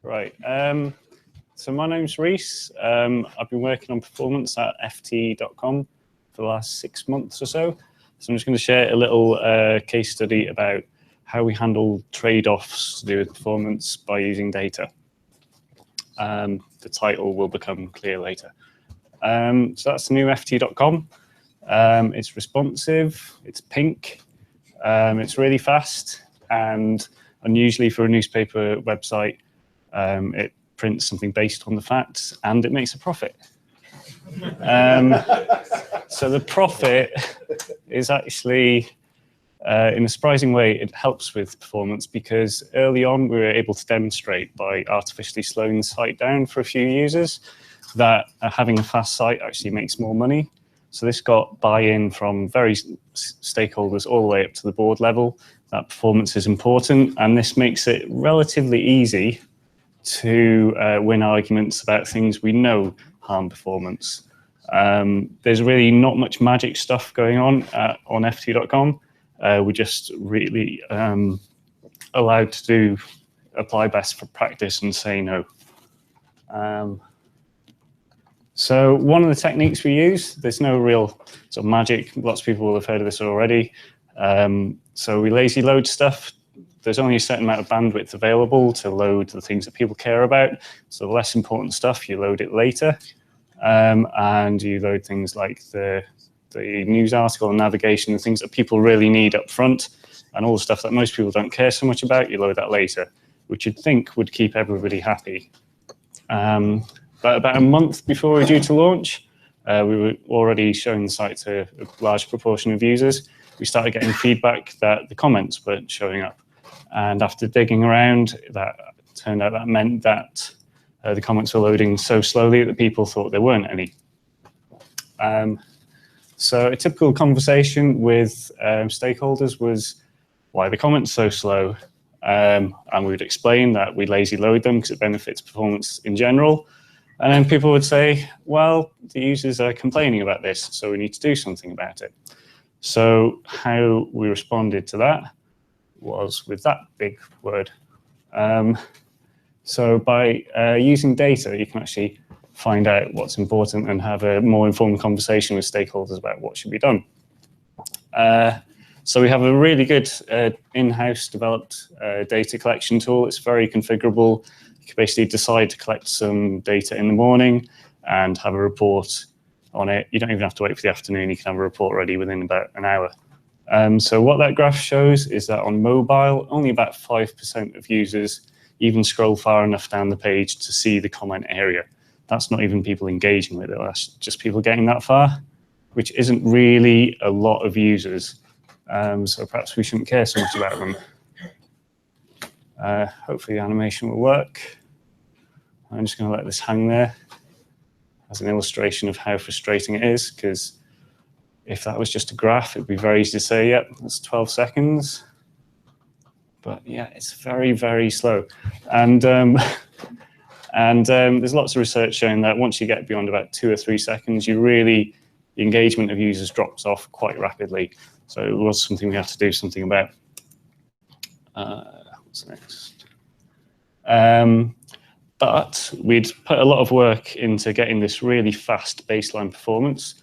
Right. So my name's Rhys. I've been working on performance at ft.com for the last 6 months or so. So I'm just going to share a little case study about how we handle trade-offs to do with performance by using data. The title will become clear later. So that's the new ft.com. It's responsive, it's pink, it's really fast, and unusually for a newspaper website, it prints something based on the facts and it makes a profit. So the profit is actually, in a surprising way, it helps with performance because early on we were able to demonstrate by artificially slowing the site down for a few users that having a fast site actually makes more money. So this got buy-in from various stakeholders all the way up to the board level, that performance is important, and this makes it relatively easy to win arguments about things we know harm performance. There's really not much magic stuff going on ft.com. We're just really allowed to apply best for practice and say no. So one of the techniques we use, there's no real sort of magic. Lots of people will have heard of this already. So we lazy load stuff. There's only a certain amount of bandwidth available to load the things that people care about. So the less important stuff, you load it later. And you load things like the news article and navigation, the things that people really need up front, and all the stuff that most people don't care so much about, you load that later, which you'd think would keep everybody happy. But about a month before we were due to launch, we were already showing the site to a large proportion of users. We started getting feedback that the comments weren't showing up. And after digging around, that turned out that meant that the comments were loading so slowly that people thought there weren't any. So a typical conversation with stakeholders was, why are the comments so slow? And we would explain that we lazy load them because it benefits performance in general. And then people would say, well, the users are complaining about this, so we need to do something about it. So how we responded to that was with that big word. So by using data, you can actually find out what's important and have a more informed conversation with stakeholders about what should be done. So we have a really good in-house developed data collection tool. It's very configurable. You can basically decide to collect some data in the morning and have a report on it. You don't even have to wait for the afternoon. You can have a report ready within about an hour. So what that graph shows is that on mobile, only about 5% of users even scroll far enough down the page to see the comment area. That's not even people engaging with it. That's just people getting that far, which isn't really a lot of users. So perhaps we shouldn't care so much about them. Hopefully the animation will work. I'm just going to let this hang there as an illustration of how frustrating it is, because if that was just a graph, it'd be very easy to say, yep, that's 12 seconds. But yeah, it's very, very slow. And there's lots of research showing that once you get beyond about 2 or 3 seconds, the engagement of users drops off quite rapidly. So it was something we had to do something about. What's next? But we'd put a lot of work into getting this really fast baseline performance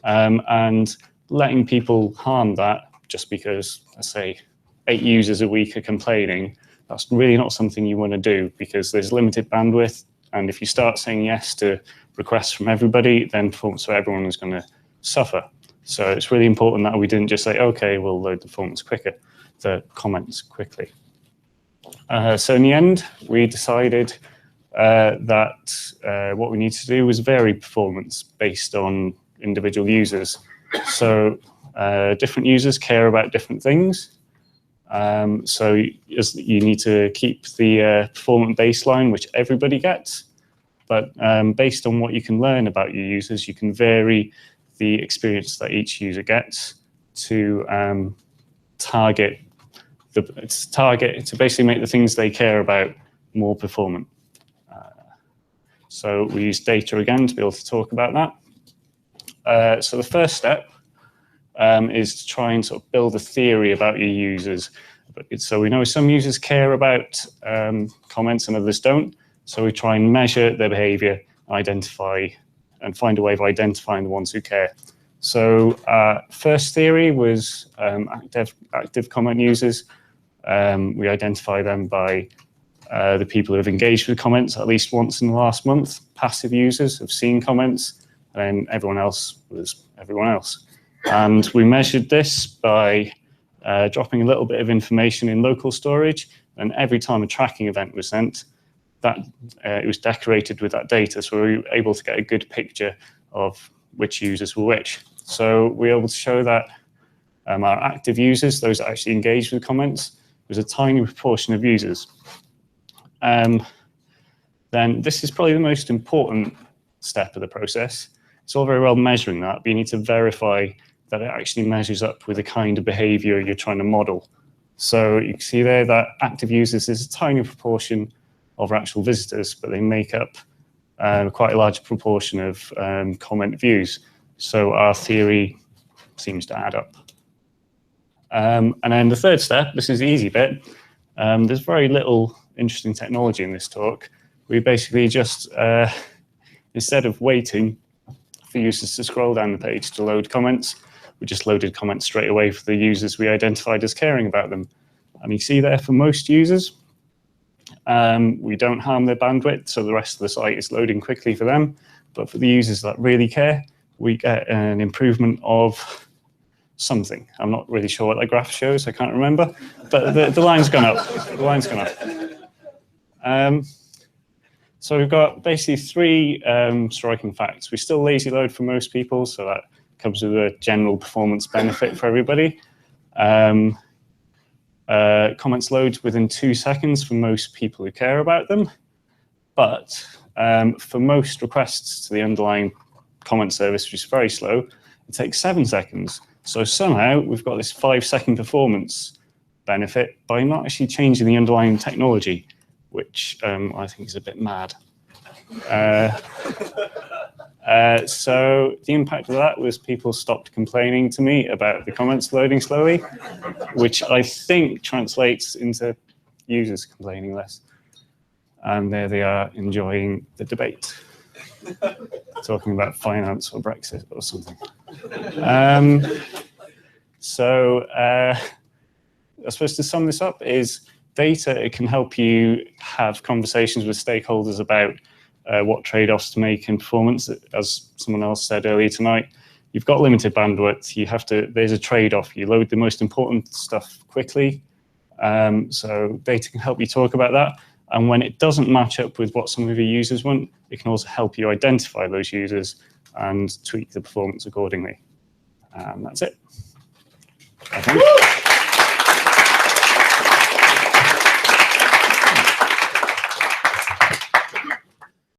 and letting people harm that just because, let's say, 8 users a week are complaining. That's really not something you want to do because there's limited bandwidth. And if you start saying yes to requests from everybody, then performance for everyone is going to suffer. So it's really important that we didn't just say, OK, we'll load the performance quicker, the comments quickly. So in the end, we decided that what we need to do was vary performance based on individual users. So different users care about different things. So you need to keep the performance baseline, which everybody gets. But based on what you can learn about your users, you can vary the experience that each user gets to target to basically make the things they care about more performant. So we use data again to be able to talk about that. So the first step is to try and sort of build a theory about your users. So we know some users care about comments and others don't. So we try and measure their behavior, identify, and find a way of identifying the ones who care. So first theory was active comment users. We identify them by the people who have engaged with comments at least once in the last month. Passive users have seen comments, and everyone else was everyone else. And we measured this by dropping a little bit of information in local storage, and every time a tracking event was sent, that it was decorated with that data, so we were able to get a good picture of which users were which. So we were able to show that our active users, those that actually engaged with comments, was a tiny proportion of users. Then this is probably the most important step of the process. It's all very well measuring that, but you need to verify that it actually measures up with the kind of behavior you're trying to model. So you can see there that active users is a tiny proportion of our actual visitors, but they make up quite a large proportion of comment views. So our theory seems to add up. And then the third step, this is the easy bit. There's very little interesting technology in this talk. We basically just, instead of waiting for users to scroll down the page to load comments, we just loaded comments straight away for the users we identified as caring about them. And you see there for most users, we don't harm their bandwidth, so the rest of the site is loading quickly for them. But for the users that really care, we get an improvement of something. I'm not really sure what that graph shows, I can't remember, but the line's gone up. The line's gone up. So we've got basically three striking facts. We still lazy load for most people, so that comes with a general performance benefit for everybody. Comments load within 2 seconds for most people who care about them, but for most requests to the underlying comment service, which is very slow, it takes 7 seconds. So somehow we've got this 5-second performance benefit by not actually changing the underlying technology, which I think is a bit mad. So the impact of that was people stopped complaining to me about the comments loading slowly, which I think translates into users complaining less. And there they are enjoying the debate, talking about finance or Brexit or something. So I suppose to sum this up is data, it can help you have conversations with stakeholders about what trade-offs to make in performance. As someone else said earlier tonight, you've got limited bandwidth, you have to, there's a trade-off. You load the most important stuff quickly. So data can help you talk about that. And when it doesn't match up with what some of your users want, it can also help you identify those users and tweak the performance accordingly. And that's it. I think.